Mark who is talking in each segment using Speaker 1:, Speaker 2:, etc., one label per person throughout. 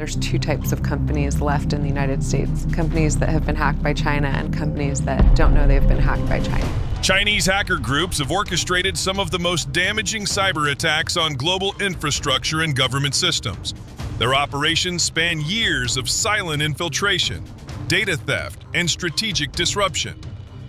Speaker 1: There's two types of companies left in the United States. Companies that have been hacked by China and companies that don't know they've been hacked by China.
Speaker 2: Chinese hacker groups have orchestrated some of the most damaging cyber attacks on global infrastructure and government systems. Their operations span years of silent infiltration, data theft, and strategic disruption.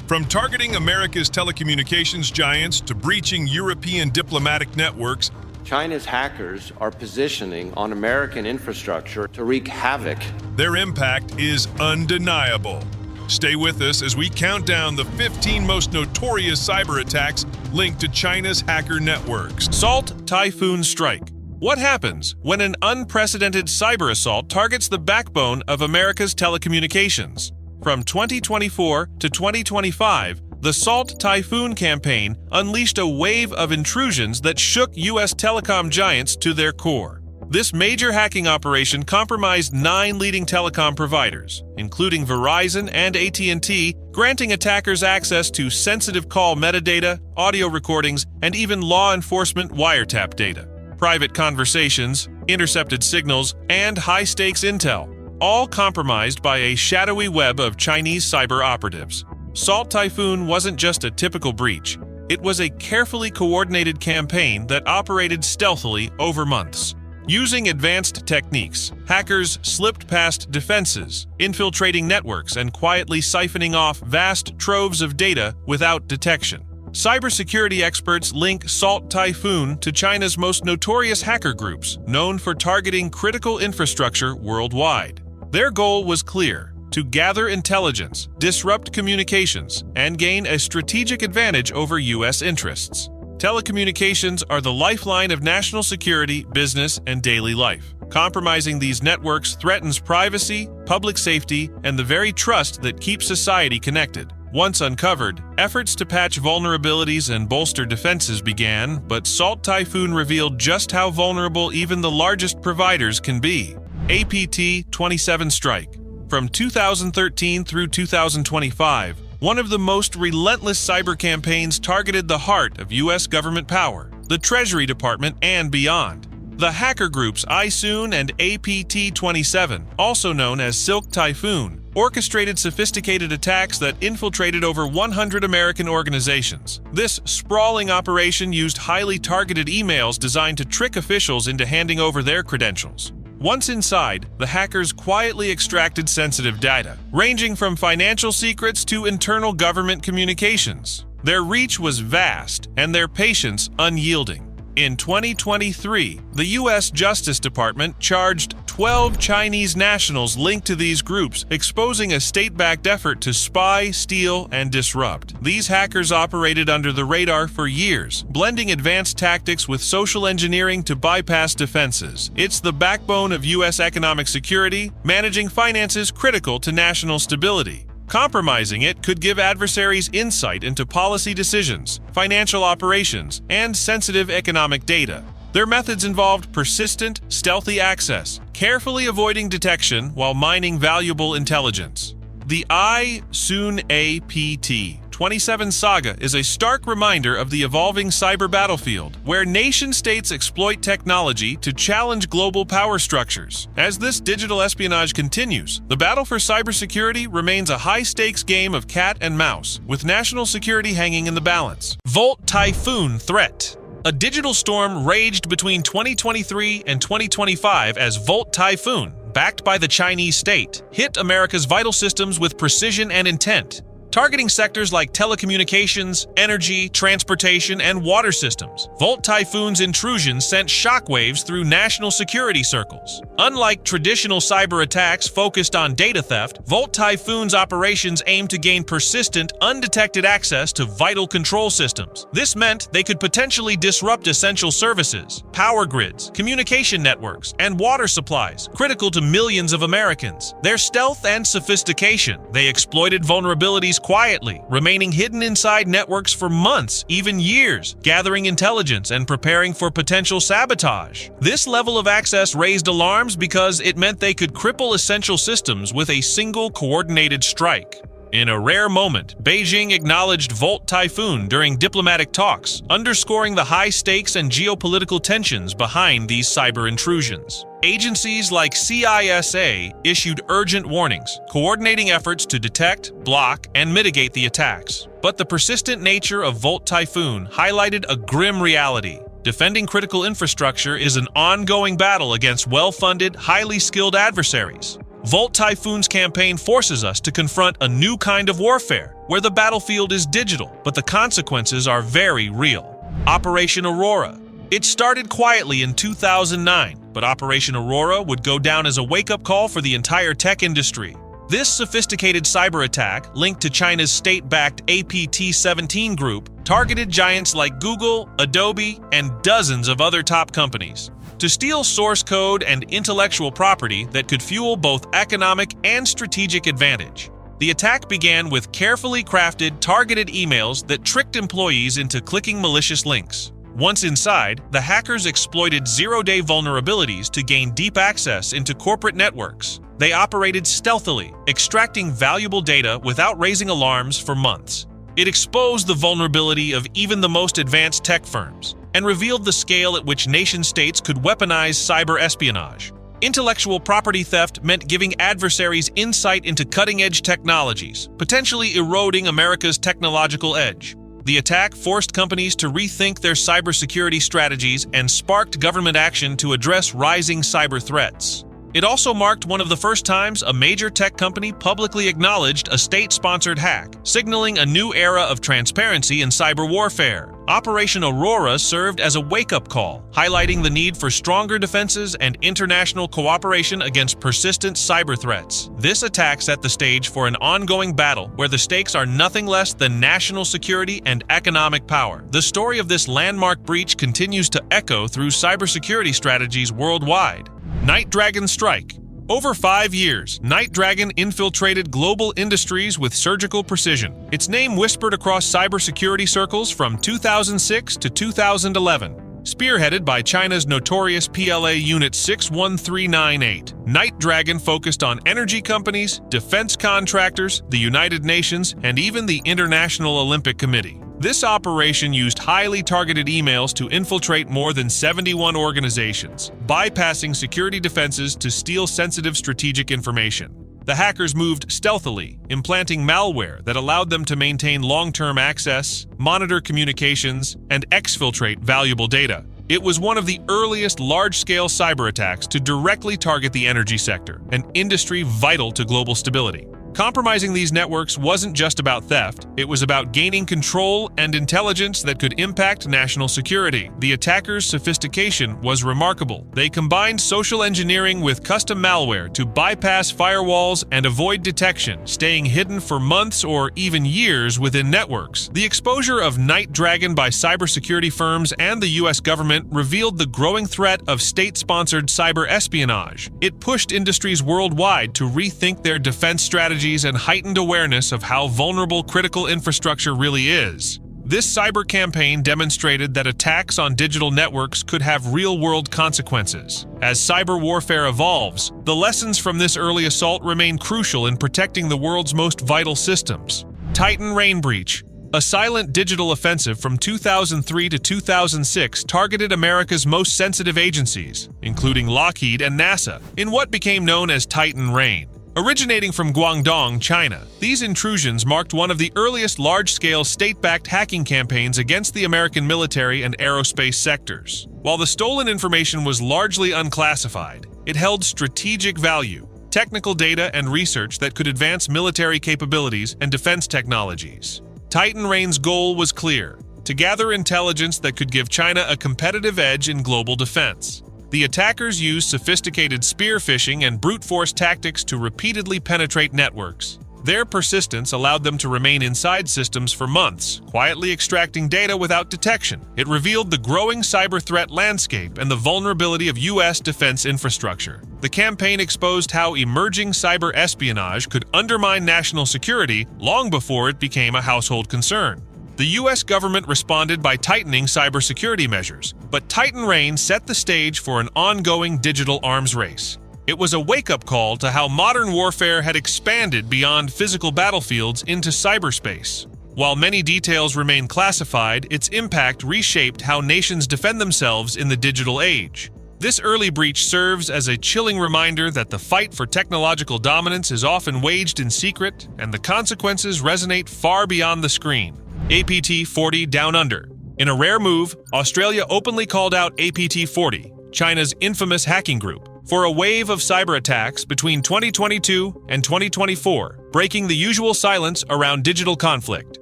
Speaker 2: From targeting America's telecommunications giants to breaching European diplomatic networks,
Speaker 3: China's hackers are positioning on American infrastructure to wreak havoc.
Speaker 2: Their impact is undeniable. Stay with us as we count down the 15 most notorious cyber attacks linked to China's hacker networks.
Speaker 4: Salt Typhoon Strike. What happens when an unprecedented cyber assault targets the backbone of America's telecommunications? From 2024 to 2025, the Salt Typhoon campaign unleashed a wave of intrusions that shook U.S. telecom giants to their core. This major hacking operation compromised 9 leading telecom providers, including Verizon and AT&T, granting attackers access to sensitive call metadata, audio recordings, and even law enforcement wiretap data. Private conversations, intercepted signals, and high-stakes intel, all compromised by a shadowy web of Chinese cyber operatives. Salt Typhoon wasn't just a typical breach. It was a carefully coordinated campaign that operated stealthily over months. Using advanced techniques, hackers slipped past defenses, infiltrating networks and quietly siphoning off vast troves of data without detection. Cybersecurity experts link Salt Typhoon to China's most notorious hacker groups, known for targeting critical infrastructure worldwide. Their goal was clear: to gather intelligence, disrupt communications, and gain a strategic advantage over U.S. interests. Telecommunications are the lifeline of national security, business, and daily life. Compromising these networks threatens privacy, public safety, and the very trust that keeps society connected. Once uncovered, efforts to patch vulnerabilities and bolster defenses began, but Salt Typhoon revealed just how vulnerable even the largest providers can be. APT-27 Strike. From 2013 through 2025, one of the most relentless cyber campaigns targeted the heart of U.S. government power, the Treasury Department, and beyond. The hacker groups iSoon and APT-27, also known as Silk Typhoon, orchestrated sophisticated attacks that infiltrated over 100 American organizations. This sprawling operation used highly targeted emails designed to trick officials into handing over their credentials. Once inside, the hackers quietly extracted sensitive data, ranging from financial secrets to internal government communications. Their reach was vast and their patience unyielding. In 2023, the U.S. Justice Department charged 12 Chinese nationals linked to these groups, exposing a state-backed effort to spy, steal, and disrupt. These hackers operated under the radar for years, blending advanced tactics with social engineering to bypass defenses. It's the backbone of U.S. economic security, managing finances critical to national stability. Compromising it could give adversaries insight into policy decisions, financial operations, and sensitive economic data. Their methods involved persistent, stealthy access, carefully avoiding detection while mining valuable intelligence. The iSoon APT-27 saga is a stark reminder of the evolving cyber battlefield, where nation-states exploit technology to challenge global power structures. As this digital espionage continues, the battle for cybersecurity remains a high-stakes game of cat and mouse, with national security hanging in the balance. Volt Typhoon Threat. A digital storm raged between 2023 and 2025 as Volt Typhoon, backed by the Chinese state, hit America's vital systems with precision and intent, targeting sectors like telecommunications, energy, transportation, and water systems. Volt Typhoon's intrusion sent shockwaves through national security circles. Unlike traditional cyber attacks focused on data theft, Volt Typhoon's operations aimed to gain persistent, undetected access to vital control systems. This meant they could potentially disrupt essential services, power grids, communication networks, and water supplies, critical to millions of Americans. Their stealth and sophistication, they exploited vulnerabilities quietly, remaining hidden inside networks for months, even years, gathering intelligence and preparing for potential sabotage. This level of access raised alarms because it meant they could cripple essential systems with a single coordinated strike. In a rare moment, Beijing acknowledged Volt Typhoon during diplomatic talks, underscoring the high stakes and geopolitical tensions behind these cyber intrusions. Agencies like CISA issued urgent warnings, coordinating efforts to detect, block, and mitigate the attacks. But the persistent nature of Volt Typhoon highlighted a grim reality. Defending critical infrastructure is an ongoing battle against well-funded, highly skilled adversaries. Volt Typhoon's campaign forces us to confront a new kind of warfare, where the battlefield is digital, but the consequences are very real. Operation Aurora. It started quietly in 2009, but Operation Aurora would go down as a wake-up call for the entire tech industry. This sophisticated cyber attack, linked to China's state-backed APT-17 group, targeted giants like Google, Adobe, and dozens of other top companies to steal source code and intellectual property that could fuel both economic and strategic advantage. The attack began with carefully crafted, targeted emails that tricked employees into clicking malicious links. Once inside, the hackers exploited zero-day vulnerabilities to gain deep access into corporate networks. They operated stealthily, extracting valuable data without raising alarms for months. It exposed the vulnerability of even the most advanced tech firms and revealed the scale at which nation-states could weaponize cyber espionage. Intellectual property theft meant giving adversaries insight into cutting-edge technologies, potentially eroding America's technological edge. The attack forced companies to rethink their cybersecurity strategies and sparked government action to address rising cyber threats. It also marked one of the first times a major tech company publicly acknowledged a state-sponsored hack, signaling a new era of transparency in cyber warfare. Operation Aurora served as a wake-up call, highlighting the need for stronger defenses and international cooperation against persistent cyber threats. This attack set the stage for an ongoing battle where the stakes are nothing less than national security and economic power. The story of this landmark breach continues to echo through cybersecurity strategies worldwide. Night Dragon Strike. Over 5 years, Night Dragon infiltrated global industries with surgical precision. Its name whispered across cybersecurity circles from 2006 to 2011. Spearheaded by China's Notorious PLA Unit 61398, Night Dragon focused on energy companies, defense contractors, the United Nations, and even the International Olympic Committee. This operation used highly targeted emails to infiltrate more than 71 organizations, bypassing security defenses to steal sensitive strategic information. The hackers moved stealthily, implanting malware that allowed them to maintain long-term access, monitor communications, and exfiltrate valuable data. It was one of the earliest large-scale cyber attacks to directly target the energy sector, an industry vital to global stability. Compromising these networks wasn't just about theft, it was about gaining control and intelligence that could impact national security. The attackers' sophistication was remarkable. They combined social engineering with custom malware to bypass firewalls and avoid detection, staying hidden for months or even years within networks. The exposure of Night Dragon by cybersecurity firms and the US government revealed the growing threat of state-sponsored cyber espionage. It pushed industries worldwide to rethink their defense strategies and heightened awareness of how vulnerable critical infrastructure really is. This cyber campaign demonstrated that attacks on digital networks could have real-world consequences. As cyber warfare evolves, the lessons from this early assault remain crucial in protecting the world's most vital systems. Titan Rain Breach. A silent digital offensive from 2003 to 2006 targeted America's most sensitive agencies, including Lockheed and NASA, in what became known as Titan Rain. Originating from Guangdong, China, these intrusions marked one of the earliest large-scale state-backed hacking campaigns against the American military and aerospace sectors. While the stolen information was largely unclassified, it held strategic value, technical data and research that could advance military capabilities and defense technologies. Titan Rain's goal was clear: to gather intelligence that could give China a competitive edge in global defense. The attackers used sophisticated spear phishing and brute force tactics to repeatedly penetrate networks. Their persistence allowed them to remain inside systems for months, quietly extracting data without detection. It revealed the growing cyber threat landscape and the vulnerability of US defense infrastructure. The campaign exposed how emerging cyber espionage could undermine national security long before it became a household concern. The US government responded by tightening cybersecurity measures, but Titan Rain set the stage for an ongoing digital arms race. It was a wake-up call to how modern warfare had expanded beyond physical battlefields into cyberspace. While many details remain classified, its impact reshaped how nations defend themselves in the digital age. This early breach serves as a chilling reminder that the fight for technological dominance is often waged in secret, and the consequences resonate far beyond the screen. APT-40 Down Under. In a rare move, Australia openly called out APT-40, China's infamous hacking group, for a wave of cyber attacks between 2022 and 2024, breaking the usual silence around digital conflict.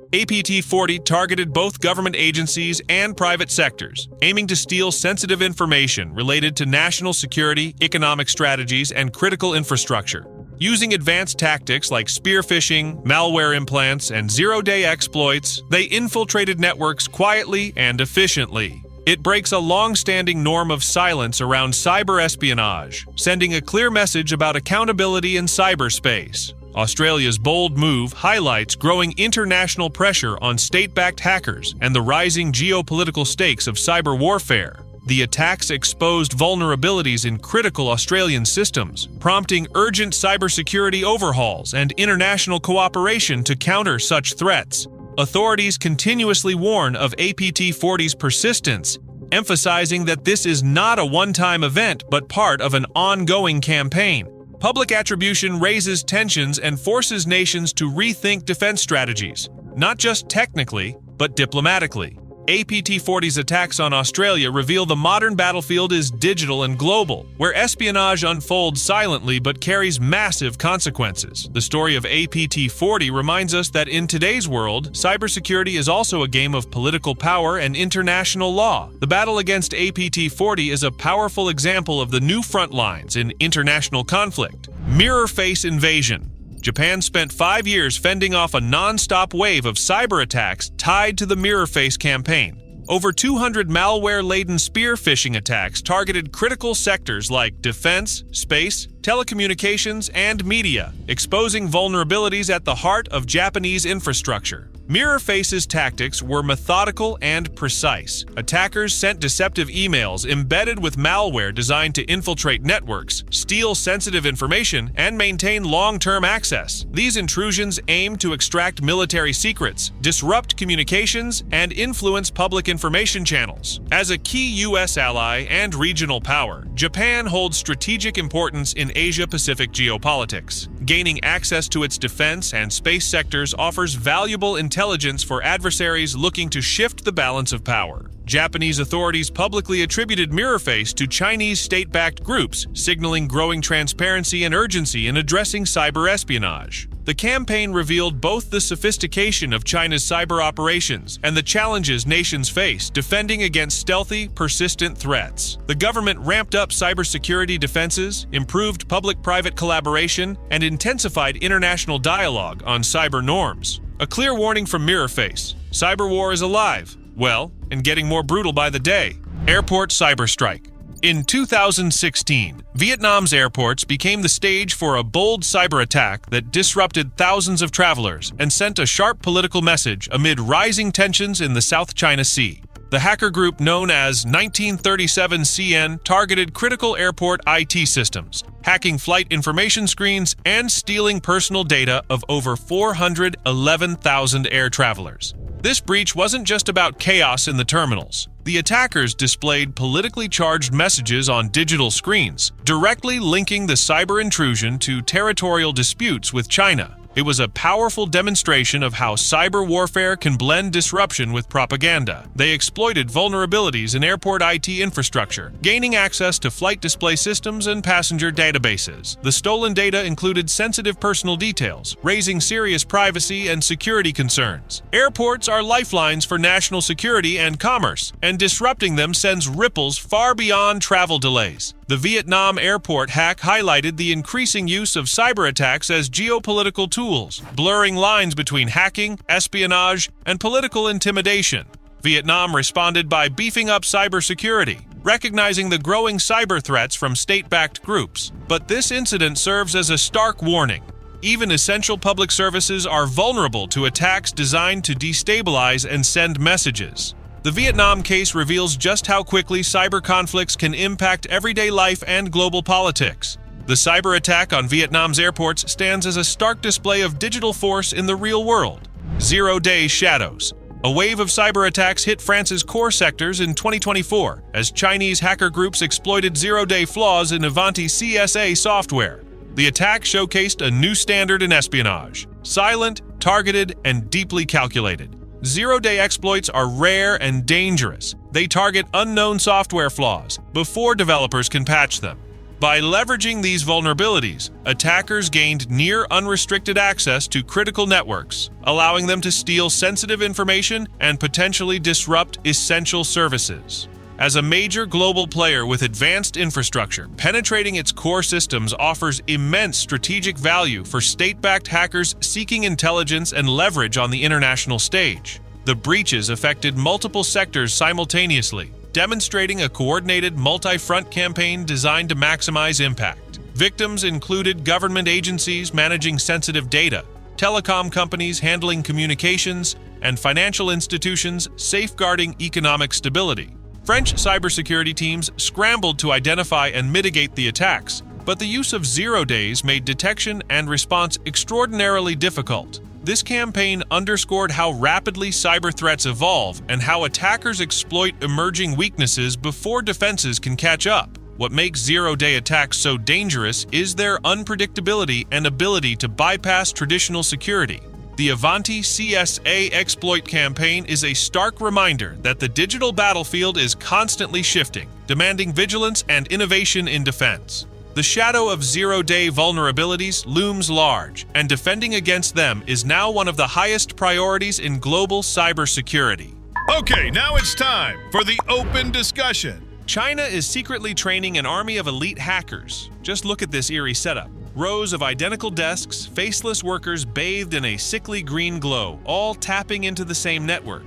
Speaker 4: APT-40 targeted both government agencies and private sectors, aiming to steal sensitive information related to national security, economic strategies, and critical infrastructure. Using advanced tactics like spear phishing, malware implants, and zero-day exploits, they infiltrated networks quietly and efficiently. It breaks a long-standing norm of silence around cyber espionage, sending a clear message about accountability in cyberspace. Australia's bold move highlights growing international pressure on state-backed hackers and the rising geopolitical stakes of cyber warfare. The attacks exposed vulnerabilities in critical Australian systems, prompting urgent cybersecurity overhauls and international cooperation to counter such threats. Authorities continuously warn of APT-40's persistence, emphasizing that this is not a one-time event but part of an ongoing campaign. Public attribution raises tensions and forces nations to rethink defense strategies, not just technically, but diplomatically. APT-40's attacks on Australia reveal the modern battlefield is digital and global, where espionage unfolds silently but carries massive consequences. The story of APT-40 reminds us that in today's world, cybersecurity is also a game of political power and international law. The battle against APT-40 is a powerful example of the new front lines in international conflict. Mirror face invasion. Japan spent 5 years fending off a non-stop wave of cyber attacks tied to the mirror face campaign. Over 200 malware-laden spear phishing attacks targeted critical sectors like defense, space, telecommunications, and media, exposing vulnerabilities at the heart of Japanese infrastructure. Mirror Face's tactics were methodical and precise. Attackers sent deceptive emails embedded with malware designed to infiltrate networks, steal sensitive information, and maintain long-term access. These intrusions aimed to extract military secrets, disrupt communications, and influence public information channels. As a key U.S. ally and regional power, Japan holds strategic importance in Asia-Pacific geopolitics. Gaining access to its defense and space sectors offers valuable intelligence for adversaries looking to shift the balance of power. Japanese authorities publicly attributed MirrorFace to Chinese state-backed groups, signaling growing transparency and urgency in addressing cyber espionage. The campaign revealed both the sophistication of China's cyber operations and the challenges nations face defending against stealthy, persistent threats. The government ramped up cybersecurity defenses, improved public-private collaboration, and intensified international dialogue on cyber norms. A clear warning from MirrorFace: cyber war is alive, well, and getting more brutal by the day. Airport cyberstrike. In 2016, Vietnam's airports became the stage for a bold cyber attack that disrupted thousands of travelers and sent a sharp political message amid rising tensions in the South China Sea. The hacker group known as 1937CN targeted critical airport IT systems, hacking flight information screens and stealing personal data of over 411,000 air travelers. This breach wasn't just about chaos in the terminals. The attackers displayed politically charged messages on digital screens, directly linking the cyber intrusion to territorial disputes with China. It was a powerful demonstration of how cyber warfare can blend disruption with propaganda. They exploited vulnerabilities in airport IT infrastructure, gaining access to flight display systems and passenger databases. The stolen data included sensitive personal details, raising serious privacy and security concerns. Airports are lifelines for national security and commerce, and disrupting them sends ripples far beyond travel delays. The Vietnam airport hack highlighted the increasing use of cyber attacks as geopolitical tools, blurring lines between hacking, espionage, and political intimidation. Vietnam responded by beefing up cybersecurity, recognizing the growing cyber threats from state-backed groups. But this incident serves as a stark warning. Even essential public services are vulnerable to attacks designed to destabilize and send messages. The Vietnam case reveals just how quickly cyber conflicts can impact everyday life and global politics. The cyber attack on Vietnam's airports stands as a stark display of digital force in the real world. Zero-day shadows. A wave of cyber attacks hit France's core sectors in 2024 as Chinese hacker groups exploited zero-day flaws in Avanti CSA software. The attack showcased a new standard in espionage: silent, targeted, and deeply calculated. Zero-day exploits are rare and dangerous. They target unknown software flaws before developers can patch them. By leveraging these vulnerabilities, attackers gained near unrestricted access to critical networks, allowing them to steal sensitive information and potentially disrupt essential services. As a major global player with advanced infrastructure, penetrating its core systems offers immense strategic value for state-backed hackers seeking intelligence and leverage on the international stage. The breaches affected multiple sectors simultaneously, demonstrating a coordinated multi-front campaign designed to maximize impact. Victims included government agencies managing sensitive data, telecom companies handling communications, and financial institutions safeguarding economic stability. French cybersecurity teams scrambled to identify and mitigate the attacks, but the use of 0 days made detection and response extraordinarily difficult. This campaign underscored how rapidly cyber threats evolve and how attackers exploit emerging weaknesses before defenses can catch up. What makes zero-day attacks so dangerous is their unpredictability and ability to bypass traditional security. The Avanti CSA exploit campaign is a stark reminder that the digital battlefield is constantly shifting, demanding vigilance and innovation in defense. The shadow of zero-day vulnerabilities looms large, and defending against them is now one of the highest priorities in global cybersecurity.
Speaker 2: Okay, now it's time for the open discussion.
Speaker 4: China is secretly training an army of elite hackers. Just look at this eerie setup. Rows of identical desks, faceless workers bathed in a sickly green glow, all tapping into the same network.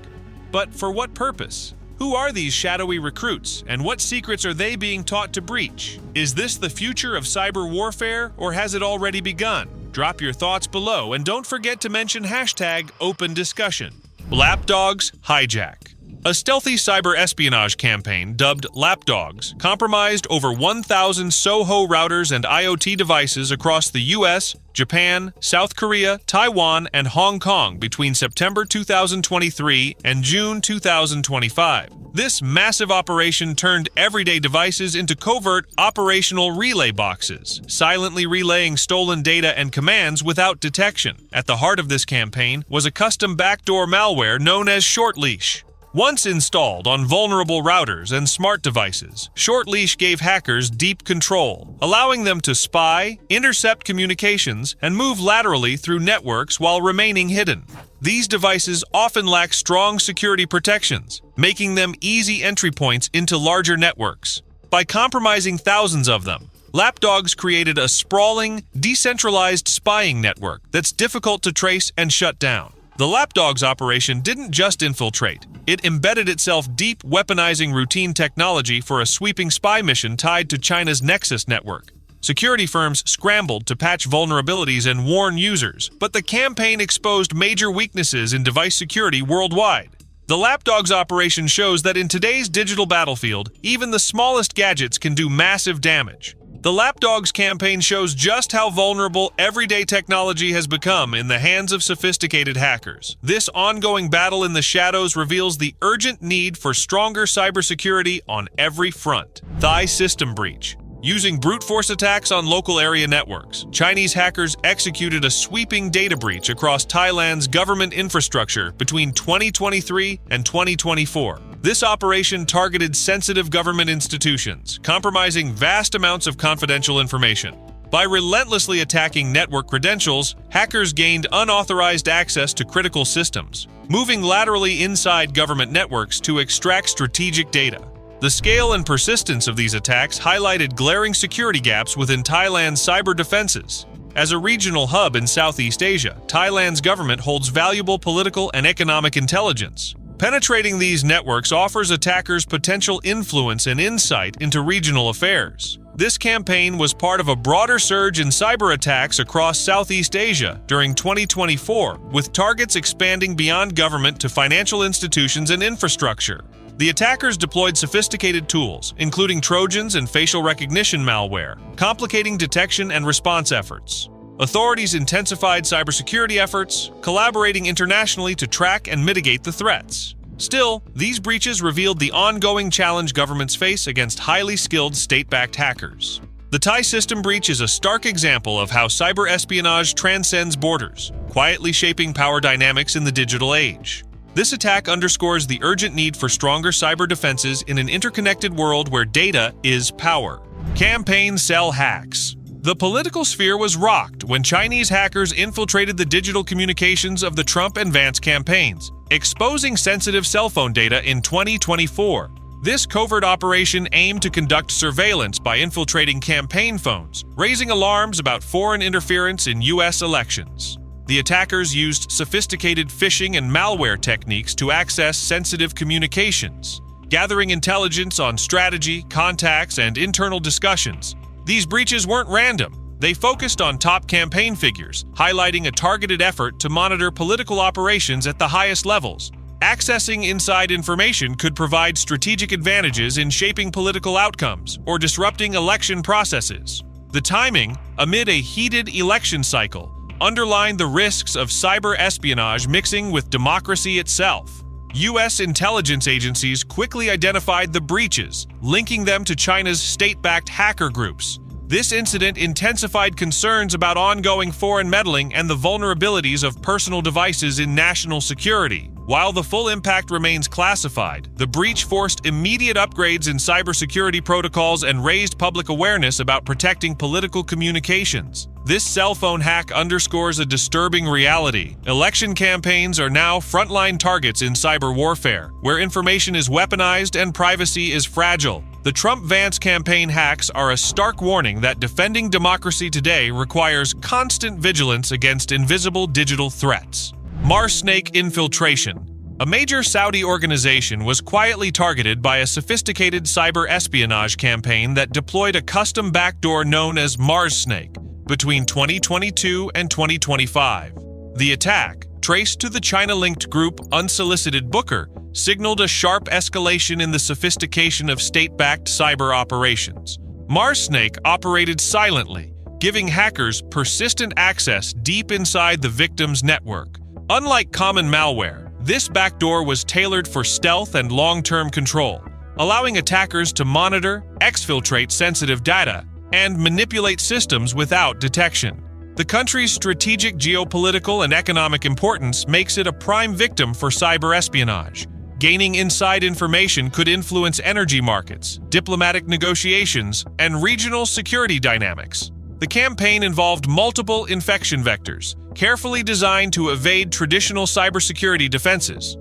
Speaker 4: But for what purpose? Who are these shadowy recruits, and what secrets are they being taught to breach? Is this the future of cyber warfare, or has it already begun? Drop your thoughts below, and don't forget to mention #OpenDiscussion. Lapdogs hijack. A stealthy cyber espionage campaign dubbed Lapdogs compromised over 1,000 SOHO routers and IoT devices across the US, Japan, South Korea, Taiwan, and Hong Kong between September 2023 and June 2025. This massive operation turned everyday devices into covert operational relay boxes, silently relaying stolen data and commands without detection. At the heart of this campaign was a custom backdoor malware known as Shortleash. Once installed on vulnerable routers and smart devices, Shortleash gave hackers deep control, allowing them to spy, intercept communications, and move laterally through networks while remaining hidden. These devices often lack strong security protections, making them easy entry points into larger networks. By compromising thousands of them, Lapdogs created a sprawling, decentralized spying network that's difficult to trace and shut down. The Lapdogs operation didn't just infiltrate. It embedded itself deep, weaponizing routine technology for a sweeping spy mission tied to China's Nexus network. Security firms scrambled to patch vulnerabilities and warn users, but the campaign exposed major weaknesses in device security worldwide. The Lapdogs operation shows that in today's digital battlefield, even the smallest gadgets can do massive damage. The Lapdogs campaign shows just how vulnerable everyday technology has become in the hands of sophisticated hackers. This ongoing battle in the shadows reveals the urgent need for stronger cybersecurity on every front. Thai system breach. Using brute force attacks on local area networks, Chinese hackers executed a sweeping data breach across Thailand's government infrastructure between 2023 and 2024. This operation targeted sensitive government institutions, compromising vast amounts of confidential information. By relentlessly attacking network credentials, hackers gained unauthorized access to critical systems, moving laterally inside government networks to extract strategic data. The scale and persistence of these attacks highlighted glaring security gaps within Thailand's cyber defenses. As a regional hub in Southeast Asia, Thailand's government holds valuable political and economic intelligence. Penetrating these networks offers attackers potential influence and insight into regional affairs. This campaign was part of a broader surge in cyber attacks across Southeast Asia during 2024, with targets expanding beyond government to financial institutions and infrastructure. The attackers deployed sophisticated tools, including Trojans and facial recognition malware, complicating detection and response efforts. Authorities intensified cybersecurity efforts, collaborating internationally to track and mitigate the threats. Still, these breaches revealed the ongoing challenge governments face against highly skilled state-backed hackers. The Thai system breach is a stark example of how cyber espionage transcends borders, quietly shaping power dynamics in the digital age. This attack underscores the urgent need for stronger cyber defenses in an interconnected world where data is power. Campaign cell hacks. The political sphere was rocked when Chinese hackers infiltrated the digital communications of the Trump and Vance campaigns, exposing sensitive cell phone data in 2024. This covert operation aimed to conduct surveillance by infiltrating campaign phones, raising alarms about foreign interference in U.S. elections. The attackers used sophisticated phishing and malware techniques to access sensitive communications, gathering intelligence on strategy, contacts, and internal discussions. These breaches weren't random. They focused on top campaign figures, highlighting a targeted effort to monitor political operations at the highest levels. Accessing inside information could provide strategic advantages in shaping political outcomes or disrupting election processes. The timing, amid a heated election cycle, underlined the risks of cyber espionage mixing with democracy itself. U.S. intelligence agencies quickly identified the breaches, linking them to China's state-backed hacker groups. This incident intensified concerns about ongoing foreign meddling and the vulnerabilities of personal devices in national security. While the full impact remains classified, the breach forced immediate upgrades in cybersecurity protocols and raised public awareness about protecting political communications. This cell phone hack underscores a disturbing reality. Election campaigns are now frontline targets in cyber warfare, where information is weaponized and privacy is fragile. The Trump-Vance campaign hacks are a stark warning that defending democracy today requires constant vigilance against invisible digital threats. Snake infiltration. A major Saudi organization was quietly targeted by a sophisticated cyber espionage campaign that deployed a custom backdoor known as Snake between 2022 and 2025. The attack, traced to the China-linked group Unsolicited Booker, signaled a sharp escalation in the sophistication of state-backed cyber operations. Snake operated silently, giving hackers persistent access deep inside the victim's network. Unlike common malware, this backdoor was tailored for stealth and long-term control, allowing attackers to monitor, exfiltrate sensitive data, and manipulate systems without detection. The country's strategic geopolitical and economic importance makes it a prime victim for cyber espionage. Gaining inside information could influence energy markets, diplomatic negotiations, and regional security dynamics. The campaign involved multiple infection vectors, carefully designed to evade traditional cybersecurity defenses.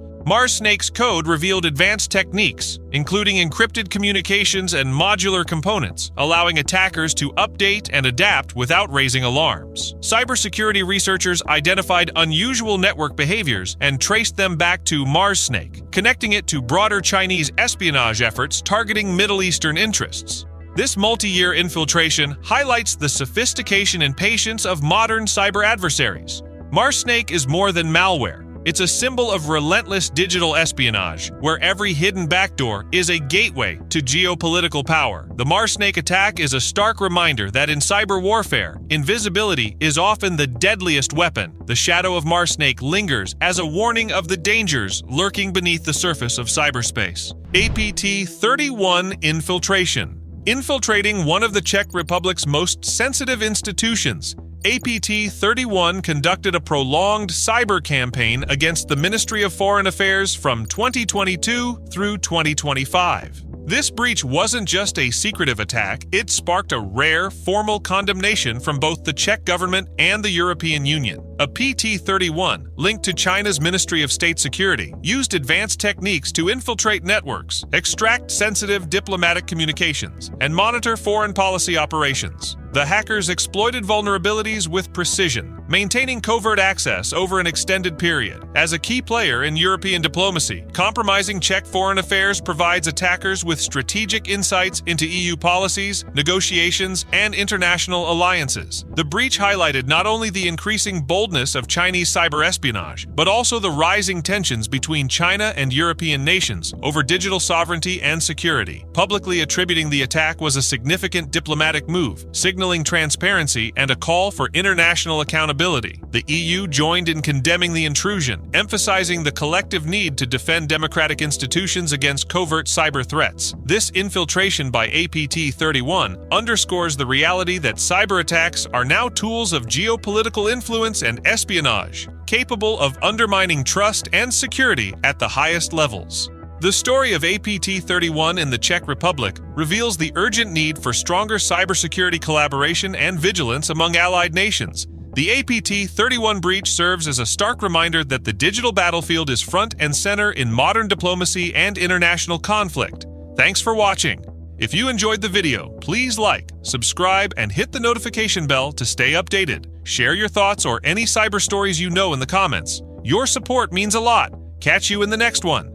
Speaker 4: Snake's code revealed advanced techniques, including encrypted communications and modular components, allowing attackers to update and adapt without raising alarms. Cybersecurity researchers identified unusual network behaviors and traced them back to Snake, connecting it to broader Chinese espionage efforts targeting Middle Eastern interests. This multi-year infiltration highlights the sophistication and patience of modern cyber adversaries. Snake is more than malware. It's a symbol of relentless digital espionage, where every hidden backdoor is a gateway to geopolitical power. The Snake attack is a stark reminder that in cyber warfare, invisibility is often the deadliest weapon. The shadow of Snake lingers as a warning of the dangers lurking beneath the surface of cyberspace. APT-31 infiltration. Infiltrating one of the Czech Republic's most sensitive institutions, APT-31 conducted a prolonged cyber campaign against the Ministry of Foreign Affairs from 2022 through 2025. This breach wasn't just a secretive attack, it sparked a rare, formal condemnation from both the Czech government and the European Union. A PT-31, linked to China's Ministry of State Security, used advanced techniques to infiltrate networks, extract sensitive diplomatic communications, and monitor foreign policy operations. The hackers exploited vulnerabilities with precision, maintaining covert access over an extended period. As a key player in European diplomacy, compromising Czech foreign affairs provides attackers with strategic insights into EU policies, negotiations, and international alliances. The breach highlighted not only the increasing boldness of Chinese cyber espionage, but also the rising tensions between China and European nations over digital sovereignty and security. Publicly attributing the attack was a significant diplomatic move, signaling transparency and a call for international accountability. The EU joined in condemning the intrusion, emphasizing the collective need to defend democratic institutions against covert cyber threats. This infiltration by APT-31 underscores the reality that cyber attacks are now tools of geopolitical influence and espionage, capable of undermining trust and security at the highest levels. The story of APT-31 in the Czech Republic reveals the urgent need for stronger cybersecurity collaboration and vigilance among allied nations. The APT-31 breach serves as a stark reminder that the digital battlefield is front and center in modern diplomacy and international conflict. Thanks for watching. If you enjoyed the video, please like, subscribe, and hit the notification bell to stay updated. Share your thoughts or any cyber stories you know in the comments. Your support means a lot. Catch you in the next one.